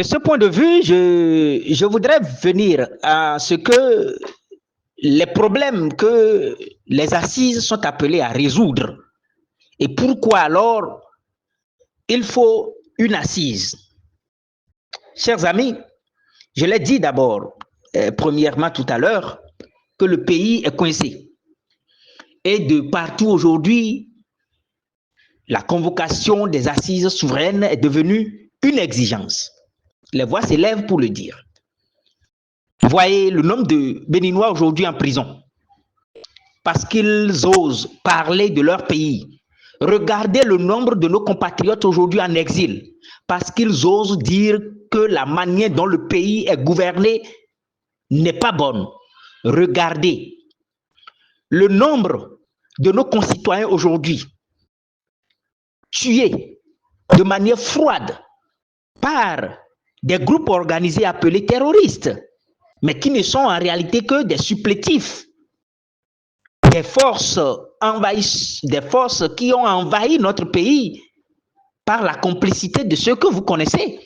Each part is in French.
De ce point de vue, je voudrais venir à ce que les problèmes que les assises sont appelées à résoudre. Et pourquoi alors il faut une assise? Chers amis, je l'ai dit d'abord, premièrement tout à l'heure, que le pays est coincé. Et de partout aujourd'hui, la convocation des assises souveraines est devenue une exigence. Les voix s'élèvent pour le dire. Voyez le nombre de Béninois aujourd'hui en prison parce qu'ils osent parler de leur pays. Regardez le nombre de nos compatriotes aujourd'hui en exil parce qu'ils osent dire que la manière dont le pays est gouverné n'est pas bonne. Regardez le nombre de nos concitoyens aujourd'hui tués de manière froide par des groupes organisés appelés terroristes, mais qui ne sont en réalité que des supplétifs, des forces qui ont envahi notre pays par la complicité de ceux que vous connaissez,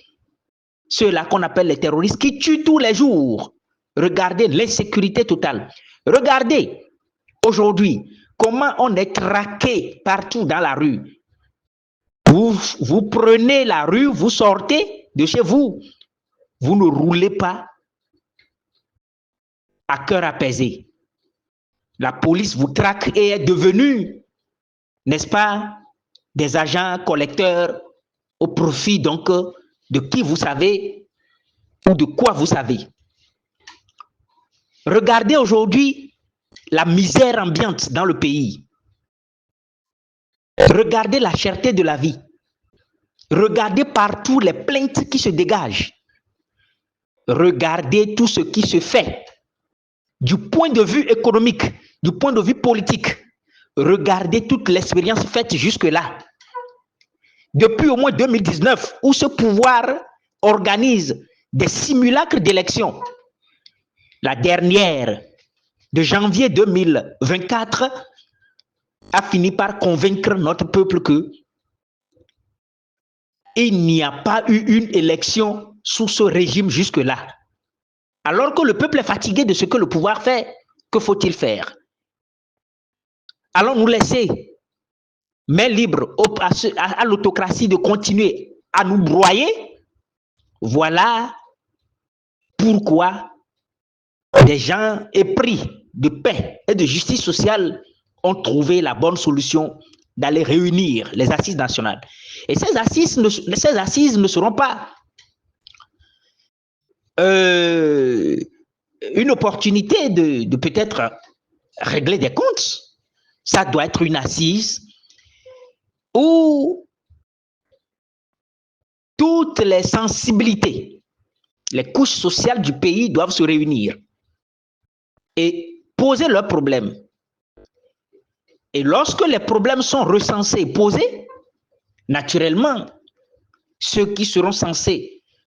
ceux-là qu'on appelle les terroristes qui tuent tous les jours. Regardez l'insécurité totale. Regardez aujourd'hui comment on est traqué partout dans la rue. Vous prenez la rue, vous sortez de chez vous, vous ne roulez pas à cœur apaisé. La police vous traque et est devenue, n'est-ce pas, des agents collecteurs au profit donc de qui vous savez ou de quoi vous savez. Regardez aujourd'hui la misère ambiante dans le pays. Regardez la cherté de la vie. Regardez partout les plaintes qui se dégagent. Regardez tout ce qui se fait du point de vue économique, du point de vue politique. Regardez toute l'expérience faite jusque-là. Depuis au moins 2019, où ce pouvoir organise des simulacres d'élections. La dernière de janvier 2024 a fini par convaincre notre peuple que il n'y a pas eu une élection sous ce régime jusque-là. Alors que le peuple est fatigué de ce que le pouvoir fait, que faut-il faire? Allons nous laisser main libre à l'autocratie de continuer à nous broyer? Voilà pourquoi des gens épris de paix et de justice sociale ont trouvé la bonne solution d'aller réunir les assises nationales. Et ces assises ne seront pas une opportunité de peut-être régler des comptes. Ça doit être une assise où toutes les sensibilités, les couches sociales du pays doivent se réunir et poser leurs problèmes. Et lorsque les problèmes sont recensés et posés, naturellement, ceux qui seront censés